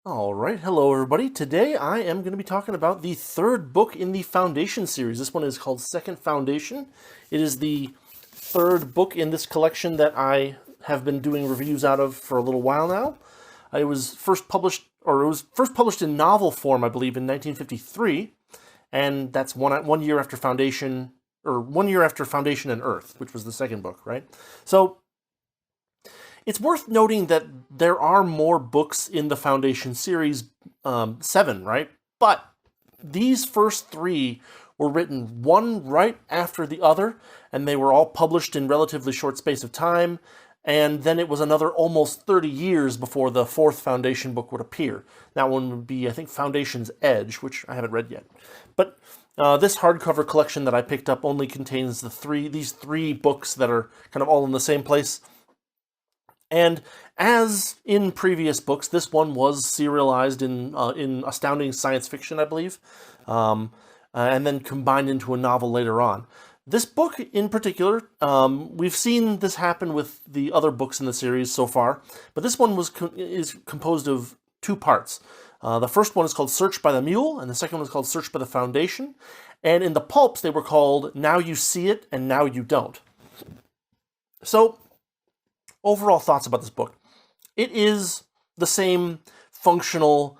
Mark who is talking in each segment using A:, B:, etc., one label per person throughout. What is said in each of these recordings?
A: All right, hello everybody. Today I am going to be talking about the third book in the Foundation series. This one is called Second Foundation. It is the third book in this collection that I have been doing reviews out of for a little while now. It was first published in novel form, I believe, in 1953, and that's one year after Foundation, or 1 year after Foundation and Earth, which was the second book, right? So it's worth noting that there are more books in the Foundation series, 7, right? But these first three were written one right after the other, and they were all published in relatively short space of time, and then it was another almost 30 years before the fourth Foundation book would appear. That one would be, I think, Foundation's Edge, which I haven't read yet. But this hardcover collection that I picked up only contains these three books that are kind of all in the same place. And as in previous books, this one was serialized in Astounding Science Fiction, I believe, and then combined into a novel later on. This book in particular, we've seen this happen with the other books in the series so far, but this one is composed of two parts. The first one is called Search by the Mule, and the second one is called Search by the Foundation. And in the pulps, they were called Now You See It and Now You Don't. So, overall thoughts about this book. It is the same functional,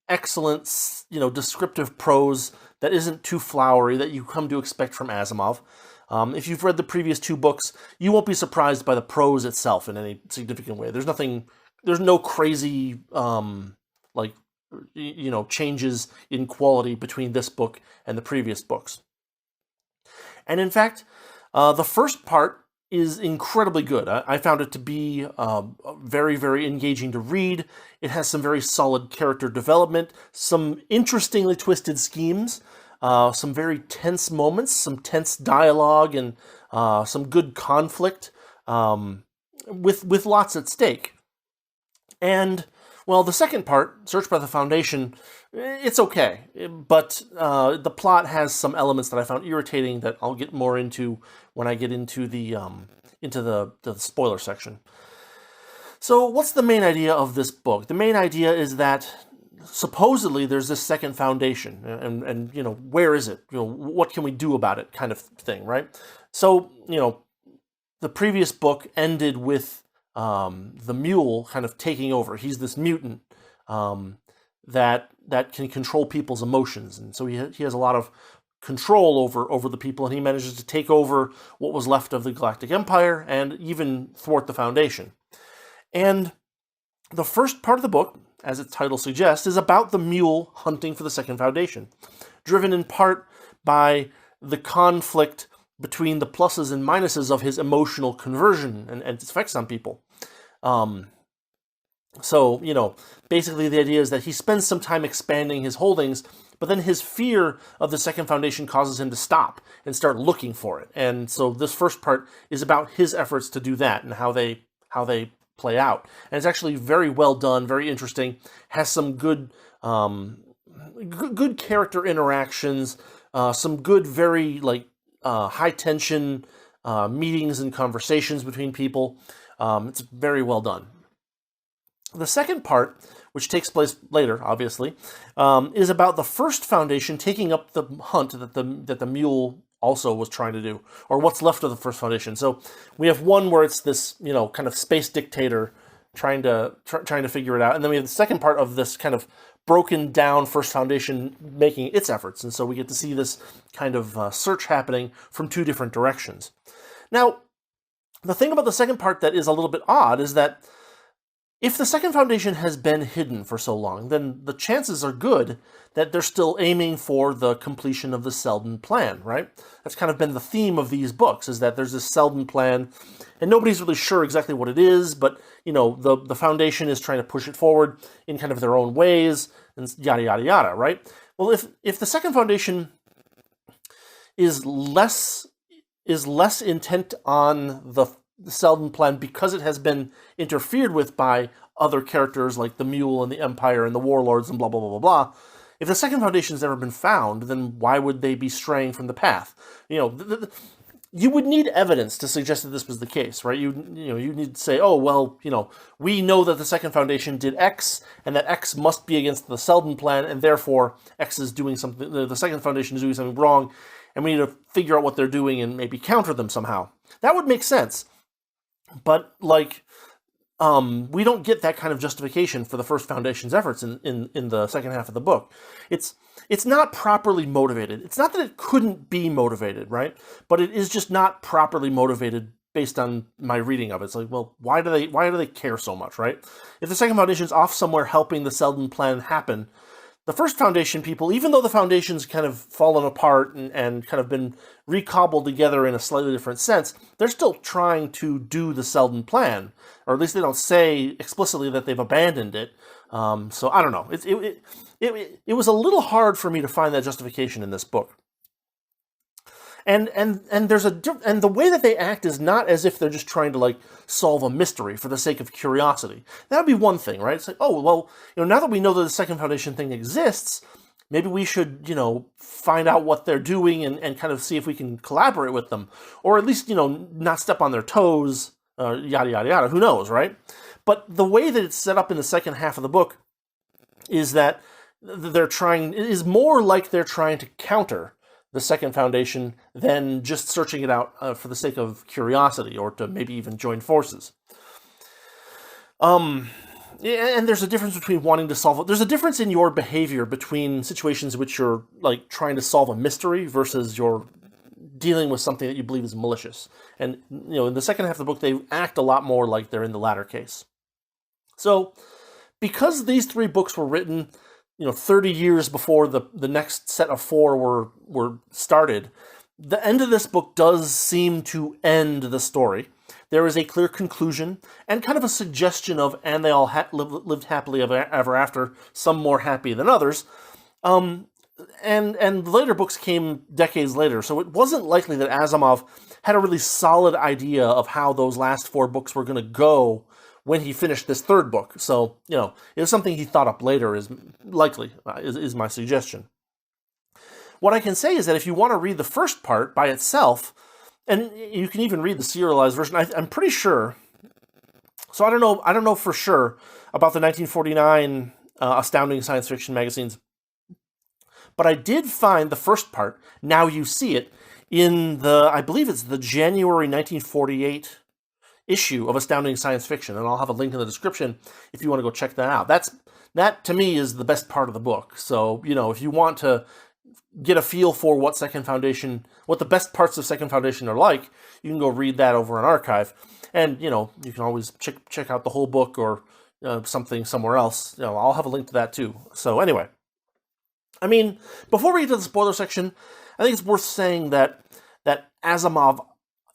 A: excellent, descriptive prose that isn't too flowery that you come to expect from Asimov. If you've read the previous two books, you won't be surprised by the prose itself in any significant way. There's no crazy, changes in quality between this book and the previous books. And in fact, the first part is incredibly good. I found it to be very, very engaging to read. It has some very solid character development, some interestingly twisted schemes, some very tense moments, some tense dialogue, and some good conflict with lots at stake. And, well, the second part, Search by the Foundation, it's okay, but the plot has some elements that I found irritating that I'll get more into when I get into the spoiler section. So, what's the main idea of this book? The main idea is that supposedly there's this second Foundation, and where is it? What can we do about it? Kind of thing, right? So, the previous book ended with the mule kind of taking over. He's this mutant that can control people's emotions, and so he has a lot of control over the people, and he manages to take over what was left of the Galactic Empire and even thwart the Foundation. And the first part of the book, as its title suggests, is about the mule hunting for the second Foundation, driven in part by the conflict between the pluses and minuses of his emotional conversion and its effects on people. So, basically the idea is that he spends some time expanding his holdings, but then his fear of the second Foundation causes him to stop and start looking for it. And so this first part is about his efforts to do that and how they play out. And it's actually very well done, very interesting, has some good character interactions, some good, very high tension meetings and conversations between people. It's very well done. The second part, which takes place later, obviously, is about the first Foundation taking up the hunt that the mule also was trying to do, or what's left of the first Foundation. So we have one where it's this, kind of space dictator trying to figure it out, and then we have the second part of this kind of broken down first Foundation making its efforts, and so we get to see this kind of search happening from two different directions. Now, the thing about the second part that is a little bit odd is that if the second Foundation has been hidden for so long, then the chances are good that they're still aiming for the completion of the Selden Plan, right? That's kind of been the theme of these books, is that there's this Selden Plan, and nobody's really sure exactly what it is, but, the Foundation is trying to push it forward in kind of their own ways, and yada, yada, yada, right? Well, if the second Foundation is less intent on the Selden Plan because it has been interfered with by other characters like the Mule and the Empire and the Warlords and blah, blah, blah, blah, blah. If the second Foundation has ever been found, then why would they be straying from the path? you would need evidence to suggest that this was the case, right? You need to say, oh, well, we know that the Second Foundation did X, and that X must be against the Selden Plan, and therefore X is doing something, the Second Foundation is doing something wrong, and we need to figure out what they're doing and maybe counter them somehow. That would make sense. But, we don't get that kind of justification for the First Foundation's efforts in the second half of the book. It's not properly motivated. It's not that it couldn't be motivated, right? But it is just not properly motivated based on my reading of it. It's like, well, why do they care so much, right? If the Second Foundation's off somewhere helping the Selden Plan happen, the First Foundation people, even though the Foundation's kind of fallen apart and kind of been recobbled together in a slightly different sense, they're still trying to do the Selden Plan, or at least they don't say explicitly that they've abandoned it. So I don't know. It was a little hard for me to find that justification in this book. And there's and the way that they act is not as if they're just trying to solve a mystery for the sake of curiosity. That would be one thing, right? It's like, oh, well, now that we know that the Second Foundation thing exists, maybe we should, find out what they're doing and kind of see if we can collaborate with them, or at least, not step on their toes, yada, yada, yada. Who knows, right? But the way that it's set up in the second half of the book is that is more like they're trying to counter the Second Foundation than just searching it out for the sake of curiosity or to maybe even join forces. And there's a difference between wanting to solve it. There's a difference in your behavior between situations in which you're trying to solve a mystery versus you're dealing with something that you believe is malicious. And in the second half of the book, they act a lot more like they're in the latter case. So, because these three books were written 30 years before the next set of four were started, the end of this book does seem to end the story. There is a clear conclusion and kind of a suggestion of, and they all lived happily ever after, some more happy than others. And later books came decades later, so it wasn't likely that Asimov had a really solid idea of how those last four books were going to go when he finished this third book. So, it was something he thought up later, is likely, is my suggestion. What I can say is that if you want to read the first part by itself, and you can even read the serialized version, I'm pretty sure, so I don't know for sure about the 1949 Astounding Science Fiction magazines, but I did find the first part, Now You See It, in I believe it's the January 1948 issue of Astounding Science Fiction, and I'll have a link in the description if you want to go check that out. That to me is the best part of the book. So, if you want to get a feel for what the best parts of Second Foundation are like, you can go read that over an archive. And, you can always check out the whole book or something somewhere else. I'll have a link to that too. So anyway, before we get to the spoiler section, I think it's worth saying that Asimov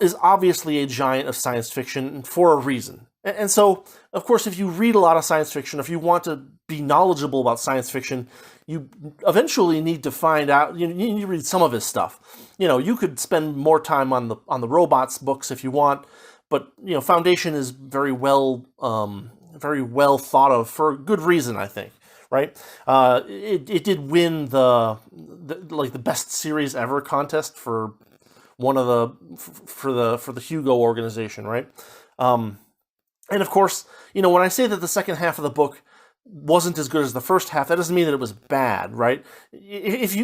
A: is obviously a giant of science fiction for a reason. And so, of course, if you read a lot of science fiction, if you want to be knowledgeable about science fiction, you eventually need to find out, you need to read some of his stuff. You could spend more time on the robots books if you want, but, Foundation is very well thought of for a good reason, I think. Right? It did win the best series ever contest for one of for the Hugo organization, right? And of course, when I say that the second half of the book wasn't as good as the first half, that doesn't mean that it was bad, right? If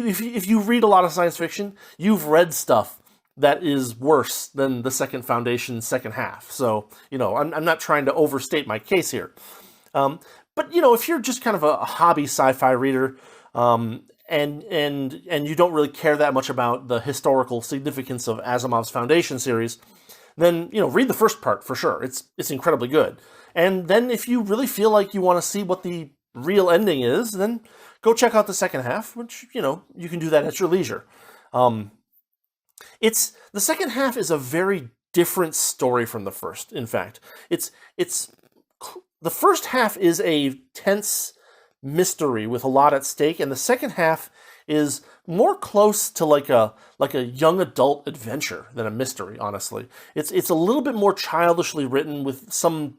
A: you read a lot of science fiction, you've read stuff that is worse than the Second Foundation's second half. So, I'm not trying to overstate my case here. But if you're just kind of a hobby sci-fi reader, and you don't really care that much about the historical significance of Asimov's Foundation series, then read the first part for sure. It's incredibly good. And then if you really feel like you want to see what the real ending is, then go check out the second half, which you can do that at your leisure. The second half is a very different story from the first. In fact, the first half is a tense mystery with a lot at stake, and the second half is more close to like a young adult adventure than a mystery. Honestly, it's a little bit more childishly written with some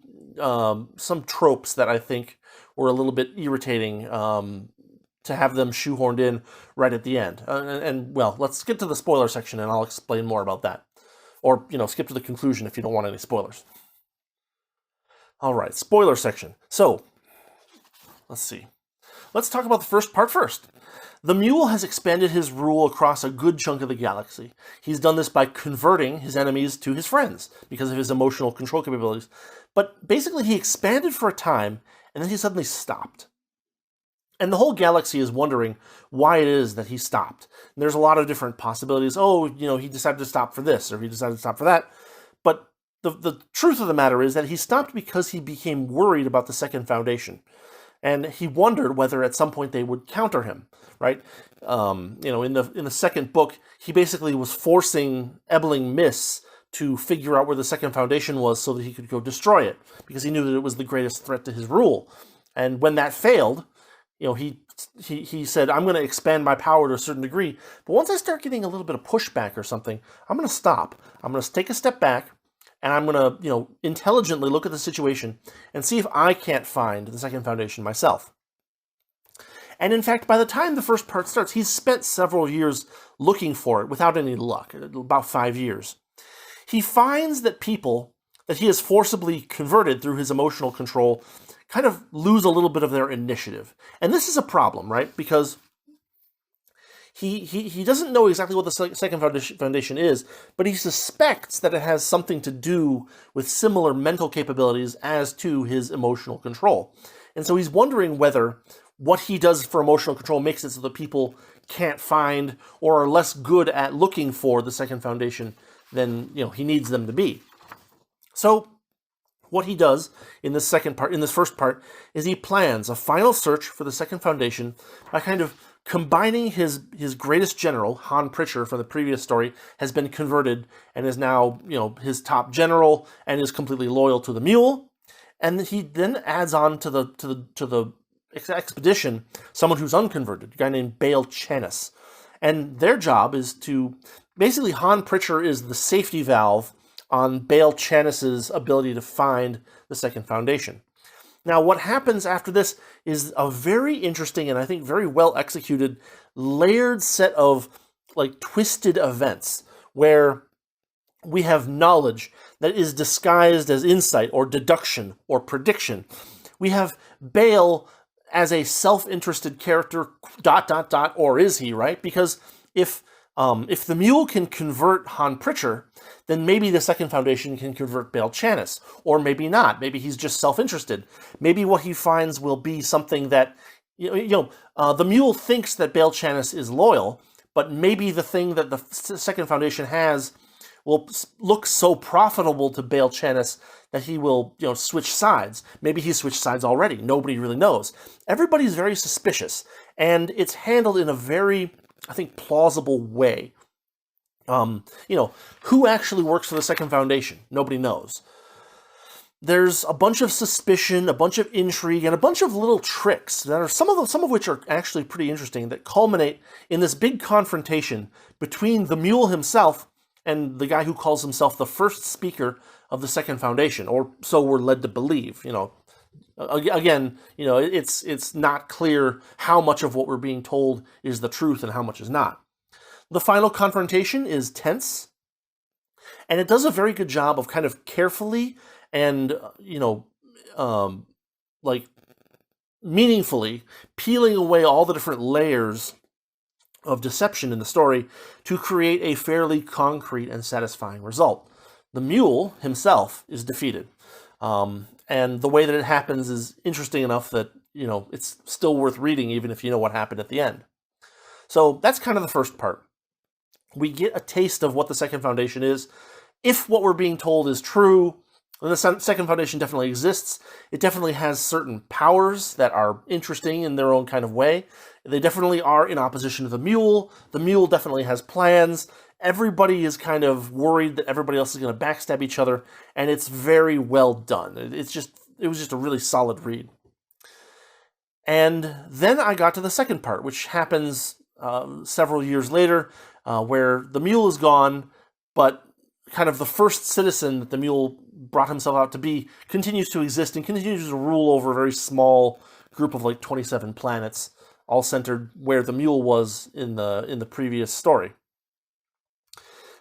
A: tropes that I think were a little bit irritating to have them shoehorned in right at the end. And well, let's get to the spoiler section, and I'll explain more about that. Or, skip to the conclusion if you don't want any spoilers. All right, spoiler section. So, let's see. Let's talk about the first part first. The Mule has expanded his rule across a good chunk of the galaxy. He's done this by converting his enemies to his friends because of his emotional control capabilities. But basically, he expanded for a time, and then he suddenly stopped. And the whole galaxy is wondering why it is that he stopped. And there's a lot of different possibilities. Oh, he decided to stop for this, or he decided to stop for that. But the truth of the matter is that he stopped because he became worried about the Second Foundation. And he wondered whether at some point they would counter him, right? In the second book, he basically was forcing Ebeling Miss to figure out where the Second Foundation was so that he could go destroy it, because he knew that it was the greatest threat to his rule. And when that failed, he said, I'm going to expand my power to a certain degree, but once I start getting a little bit of pushback or something, I'm going to stop. I'm going to take a step back, and I'm going to, intelligently look at the situation and see if I can't find the Second Foundation myself. And in fact, by the time the first part starts, he's spent several years looking for it without any luck, about 5 years. He finds that people that he has forcibly converted through his emotional control kind of lose a little bit of their initiative. And this is a problem, right? Because he doesn't know exactly what the Second Foundation is, but he suspects that it has something to do with similar mental capabilities as to his emotional control. And so he's wondering whether what he does for emotional control makes it so that people can't find or are less good at looking for the Second Foundation than he needs them to be. So what he does in this first part, is he plans a final search for the Second Foundation by kind of combining his greatest general, Han Pritcher, from the previous story, has been converted and is now, his top general and is completely loyal to the Mule. And he then adds on to the expedition someone who's unconverted, a guy named Bail Chanis. And their job is to, basically Han Pritcher is the safety valve on Bail Chanis's ability to find the Second Foundation. Now, what happens after this is a very interesting and I think very well executed, layered set of twisted events where we have knowledge that is disguised as insight or deduction or prediction. We have Bail as a self-interested character, ... or is he, right? Because if the Mule can convert Han Pritcher, then maybe the Second Foundation can convert Bail Chanis, or maybe not. Maybe he's just self-interested. Maybe what he finds will be something that, the Mule thinks that Bail Chanis is loyal, but maybe the thing that the Second Foundation has will look so profitable to Bail Chanis that he will, switch sides. Maybe he switched sides already. Nobody really knows. Everybody's very suspicious, and it's handled in a very, I think, plausible way. Who actually works for the Second Foundation? Nobody knows. There's a bunch of suspicion, a bunch of intrigue, and a bunch of little tricks that are some of which are actually pretty interesting, that culminate in this big confrontation between the Mule himself and the guy who calls himself the first speaker of the Second Foundation, or so we're led to believe. Again, it's not clear how much of what we're being told is the truth and how much is not. The final confrontation is tense, and it does a very good job of kind of carefully and, meaningfully peeling away all the different layers of deception in the story to create a fairly concrete and satisfying result. The Mule himself is defeated. And the way that it happens is interesting enough that, it's still worth reading even if you know what happened at the end. So that's kind of the first part. We get a taste of what the Second Foundation is. If what we're being told is true, then the Second Foundation definitely exists. It definitely has certain powers that are interesting in their own kind of way. They definitely are in opposition to the Mule. The Mule definitely has plans. Everybody is kind of worried that everybody else is going to backstab each other, and it's very well done. It was just a really solid read. And then I got to the second part, which happens several years later, where the Mule is gone, but kind of the first citizen that the Mule brought himself out to be continues to exist and continues to rule over a very small group of 27 planets, all centered where the Mule was in the previous story.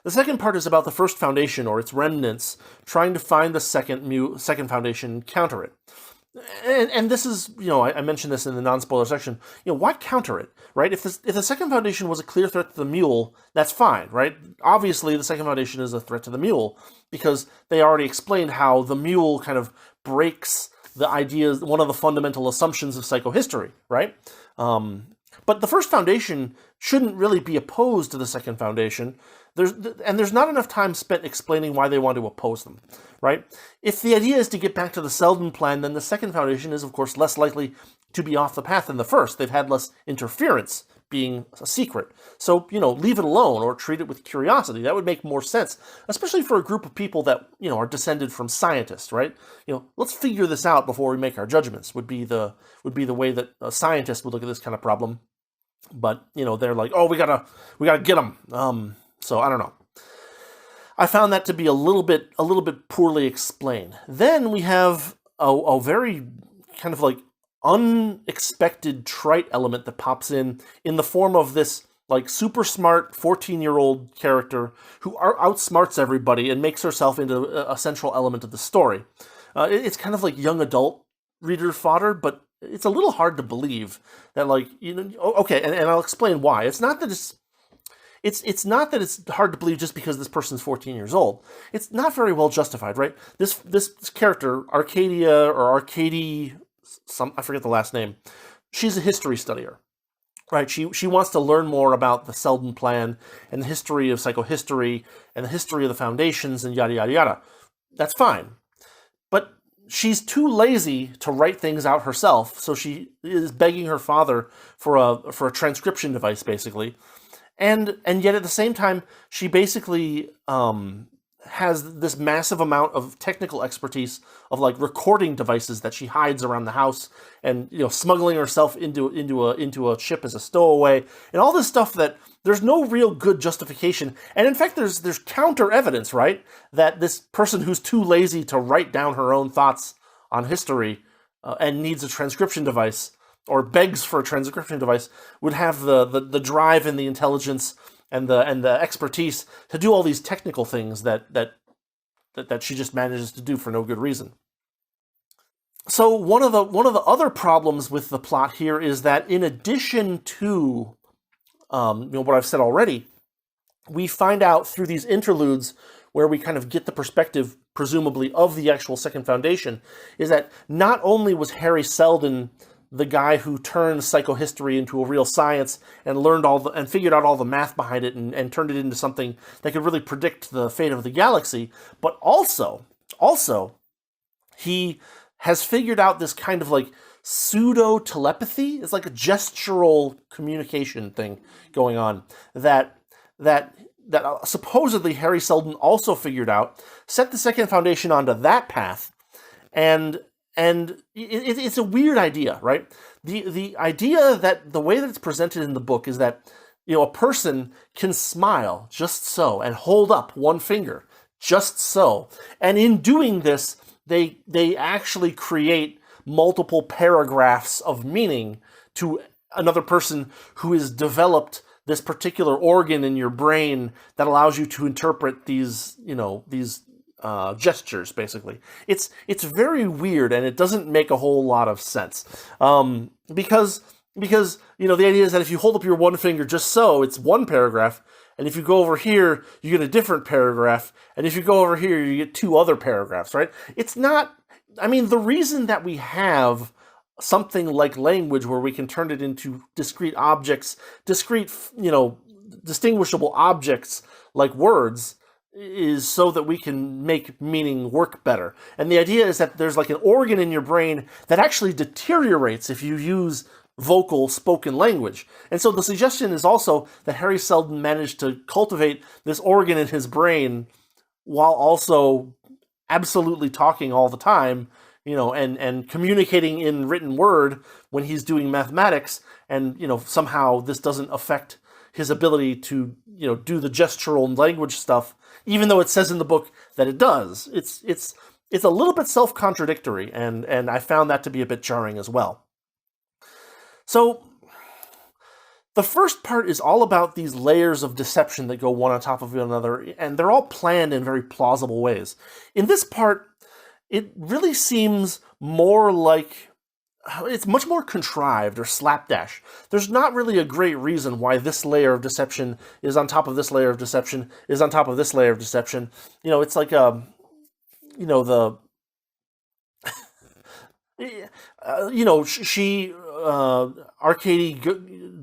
A: The second part is about the first foundation or its remnants trying to find the second foundation and counter it. And this is, I mentioned this in the non-spoiler section. Why counter it, right? If the second foundation was a clear threat to the mule, that's fine, right? Obviously, the second foundation is a threat to the mule because they already explained how the mule kind of breaks the ideas, one of the fundamental assumptions of psychohistory, right? But the first foundation shouldn't really be opposed to the second foundation. There's not enough time spent explaining why they want to oppose them, right? If the idea is to get back to the Selden plan, then the second foundation is, of course, less likely to be off the path than the first. They've had less interference being a secret. So, leave it alone or treat it with curiosity. That would make more sense, especially for a group of people that, are descended from scientists, right? Let's figure this out before we make our judgments would be the way that a scientist would look at this kind of problem. But, they're like, oh, we gotta get them. So I don't know. I found that to be a little bit poorly explained. Then we have a very kind of like unexpected trite element that pops in the form of this like super smart 14-year-old character who outsmarts everybody and makes herself into a central element of the story. It's kind of like young adult reader fodder, but it's a little hard to believe that, like, okay, and I'll explain why. It's not that it's not that it's hard to believe just because this person's 14 years old. It's not very well justified, right? This character, Arcadia or Arcady, I forget the last name. She's a history studier, right? She wants to learn more about the Selden plan and the history of psychohistory and the history of the foundations and yada, yada, yada. That's fine. But she's too lazy to write things out herself, so she is begging her father for a transcription device, basically. And yet at the same time, she basically has this massive amount of technical expertise of like recording devices that she hides around the house, and smuggling herself into a ship as a stowaway, and all this stuff that there's no real good justification. And in fact, there's counter evidence, right, that this person who's too lazy to write down her own thoughts on history and needs a transcription device, or begs for a transcription device, would have the drive and the intelligence and the expertise to do all these technical things that she just manages to do for no good reason. So one of the other problems with the plot here is that in addition to what I've said already, we find out through these interludes where we kind of get the perspective, presumably, of the actual second foundation, is that not only was Harry Selden the guy who turned psychohistory into a real science and learned and figured out all the math behind it and turned it into something that could really predict the fate of the galaxy, but also he has figured out this kind of like pseudo telepathy. It's like a gestural communication thing going on that supposedly Harry Selden also figured out, set the second foundation onto that path, and it's a weird idea, right? The idea that the way that it's presented in the book is that a person can smile just so and hold up one finger just so, and in doing this, they actually create multiple paragraphs of meaning to another person who has developed this particular organ in your brain that allows you to interpret these gestures, basically. It's very weird, and it doesn't make a whole lot of sense. Because the idea is that if you hold up your one finger just so, it's one paragraph, and if you go over here, you get a different paragraph, and if you go over here, you get two other paragraphs, right? It's not, the reason that we have something like language where we can turn it into discrete objects, distinguishable objects like words, is so that we can make meaning work better. And the idea is that there's like an organ in your brain that actually deteriorates if you use vocal spoken language. And so the suggestion is also that Harry Selden managed to cultivate this organ in his brain while also absolutely talking all the time, and communicating in written word when he's doing mathematics, and somehow this doesn't affect his ability to do the gestural language stuff, even though it says in the book that it does. It's a little bit self-contradictory, and I found that to be a bit jarring as well. So The first part is all about these layers of deception that go one on top of another, and they're all planned in very plausible ways. In this part, it really seems more like it's much more contrived or slapdash. There's not really a great reason why this layer of deception is on top of this layer of deception is on top of this layer of deception. It's like the she Arcady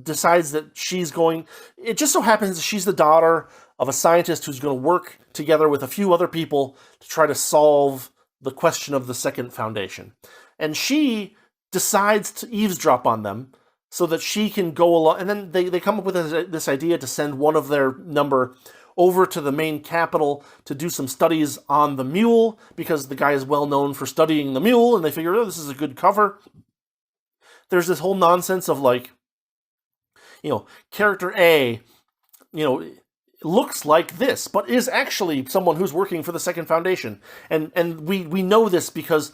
A: decides that she's going. It just so happens that she's the daughter of a scientist who's going to work together with a few other people to try to solve the question of the second foundation, and she decides to eavesdrop on them so that she can go along. And then they come up with this idea to send one of their number over to the main capital to do some studies on the mule, because the guy is well known for studying the mule, and they figure, oh, this is a good cover. There's this whole nonsense of character A, looks like this, but is actually someone who's working for the Second Foundation. And we know this because,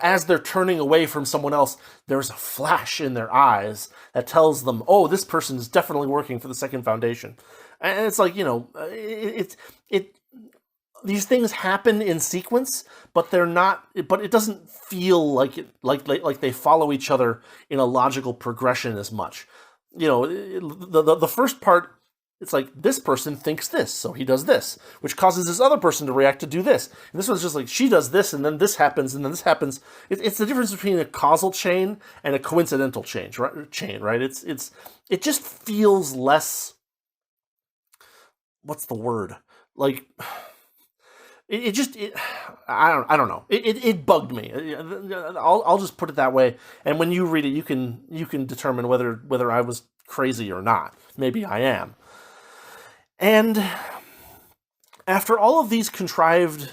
A: as they're turning away from someone else, there's a flash in their eyes that tells them, oh, this person is definitely working for the Second Foundation. And it's like, these things happen in sequence, but they're not. But it doesn't feel like they follow each other in a logical progression as much. The first part, it's like this person thinks this, so he does this, which causes this other person to react to do this. And this one's just like she does this, and then this happens, and then this happens. It's the difference between a causal chain and a coincidental chain, right? It just feels less. What's the word? Like, I don't know. It bugged me. I'll just put it that way. And when you read it, you can determine whether I was crazy or not. Maybe I am. And after all of these contrived,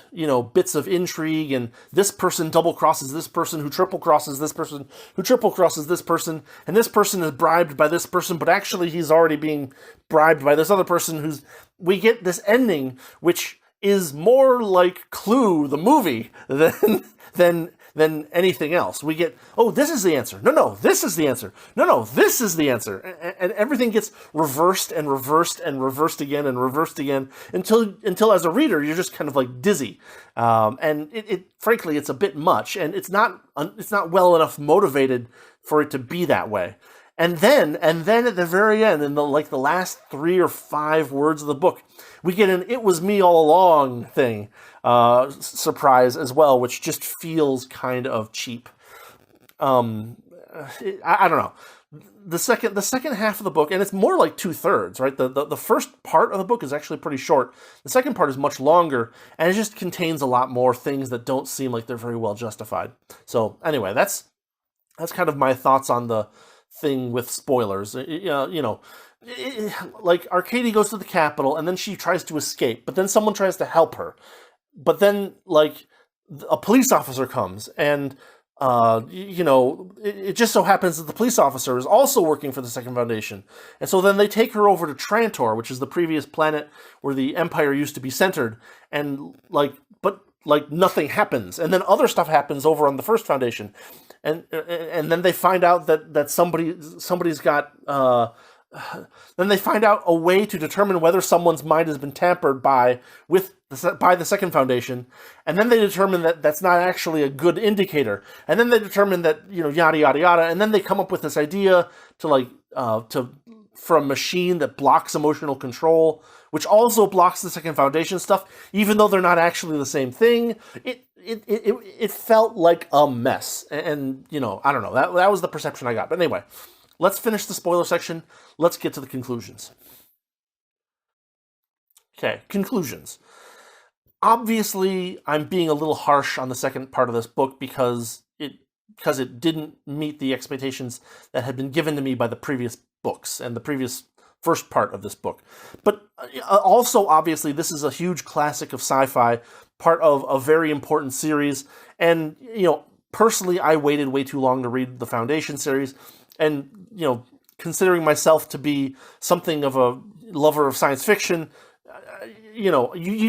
A: bits of intrigue, and this person double crosses this person who triple crosses this person who triple crosses this person, and this person is bribed by this person, but actually he's already being bribed by this other person we get this ending, which is more like Clue, the movie, than anything else. We get, oh, this is the answer. No, this is the answer. No, this is the answer. And everything gets reversed and reversed and reversed again and reversed again until as a reader, you're just kind of like dizzy. And it frankly, it's a bit much, and it's not well enough motivated for it to be that way. And then at the very end, in the last 3 or 5 words of the book, we get an "it was me all along" thing, surprise as well, which just feels kind of cheap. I don't know. The second half of the book, and it's more like 2/3, right? The first part of the book is actually pretty short. The second part is much longer, and it just contains a lot more things that don't seem like they're very well justified. So anyway, that's kind of my thoughts on the thing with spoilers. Like Arcady goes to the Capitol, and then she tries to escape, but then someone tries to help her. But then, a police officer comes, and it just so happens that the police officer is also working for the Second Foundation. And so then they take her over to Trantor, which is the previous planet where the Empire used to be centered, and nothing happens. And then other stuff happens over on the First Foundation. And then they find out that somebody's got. Then they find out a way to determine whether someone's mind has been tampered by the Second Foundation, and then they determine that that's not actually a good indicator. And then they determine that yada yada yada. And then they come up with this idea for a machine that blocks emotional control, which also blocks the Second Foundation stuff, even though they're not actually the same thing. It felt like a mess, and I don't know. That was the perception I got. But anyway, let's finish the spoiler section. Let's get to the conclusions. Okay, conclusions. Obviously, I'm being a little harsh on the second part of this book because it didn't meet the expectations that had been given to me by the previous books and the previous first part of this book. But also, obviously, this is a huge classic of sci-fi, part of a very important series. And, personally, I waited way too long to read the Foundation series. And, considering myself to be something of a lover of science fiction, you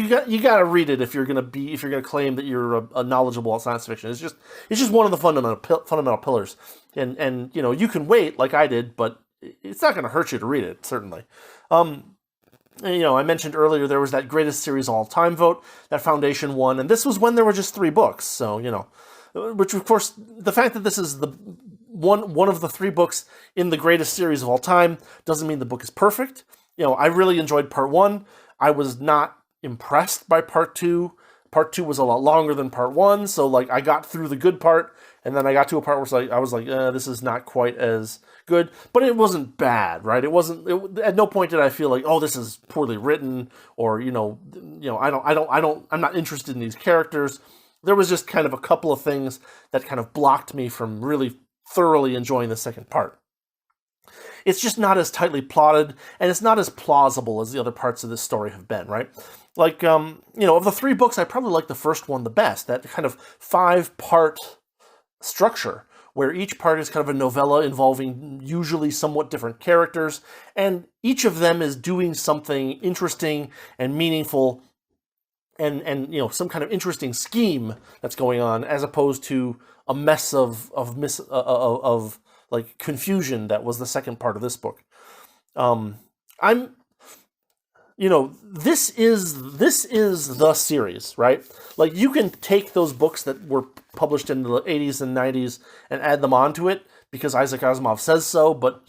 A: got to read it if you're gonna claim that you're a knowledgeable at science fiction. It's just one of the fundamental pillars. And you can wait like I did, but it's not going to hurt you to read it, certainly. I mentioned earlier there was that greatest series of all time vote that Foundation won, and this was when there were just 3 books. So, which of course, the fact that this is the one of the 3 books in the greatest series of all time doesn't mean the book is perfect. I really enjoyed part 1. I was not impressed by part 2. Part 2 was a lot longer than part 1, so I got through the good part, and then I got to a part where I was like, this is not quite as good, but it wasn't bad, right? At no point did I feel like, oh, this is poorly written, or I'm not interested in these characters. There was just kind of a couple of things that kind of blocked me from really thoroughly enjoying the second part. It's just not as tightly plotted, and it's not as plausible as the other parts of this story have been, right? Of the 3 books, I probably like the first one the best, that kind of 5-part structure, where each part is kind of a novella involving usually somewhat different characters, and each of them is doing something interesting and meaningful, and some kind of interesting scheme that's going on, as opposed to a mess of confusion that was the second part of this book. This is the series, right? You can take those books that were published in the 80s and 90s and add them onto it because Isaac Asimov says so, but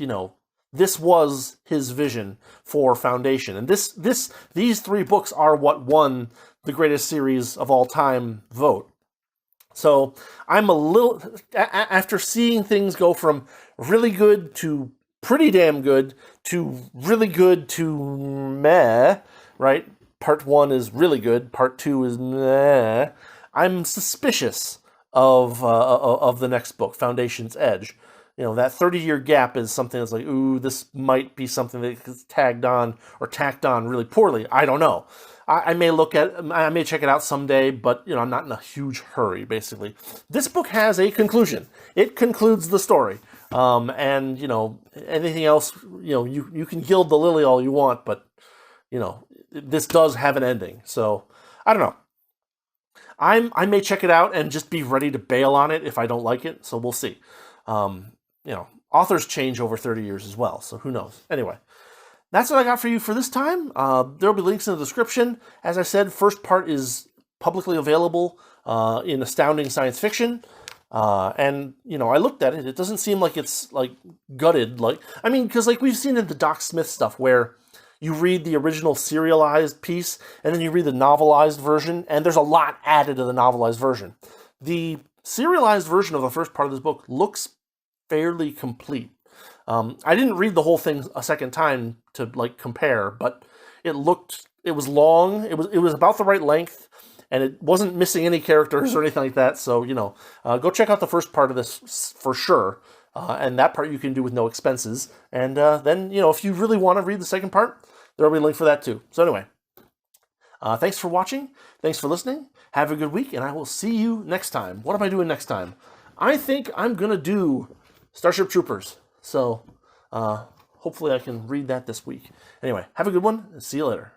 A: this was his vision for Foundation, and these 3 books are what won the greatest series of all time vote. So I'm a little, after seeing things go from really good to pretty damn good to really good to meh, right? Part 1 is really good, part 2 is meh. I'm suspicious of the next book, Foundation's Edge. That 30-year gap is something that's like, ooh, this might be something that is tacked on really poorly. I don't know. I may check it out someday, but I'm not in a huge hurry. Basically, this book has a conclusion. It concludes the story, and anything else, you can gild the lily all you want, but this does have an ending. So I don't know. I may check it out and just be ready to bail on it if I don't like it. So we'll see. Authors change over 30 years as well, so who knows? Anyway. That's what I got for you for this time. There will be links in the description. As I said, first part is publicly available in Astounding Science Fiction. And I looked at it. It doesn't seem like it's gutted. Because we've seen in the Doc Smith stuff where you read the original serialized piece and then you read the novelized version, and there's a lot added to the novelized version. The serialized version of the first part of this book looks fairly complete. I didn't read the whole thing a second time to compare, but it was long. It was about the right length, and it wasn't missing any characters or anything like that. So go check out the first part of this for sure, and that part you can do with no expenses. And then if you really want to read the second part, there'll be a link for that too. So anyway, thanks for watching. Thanks for listening. Have a good week, and I will see you next time. What am I doing next time? I think I'm gonna do Starship Troopers. So, hopefully I can read that this week. Anyway, have a good one, and see you later.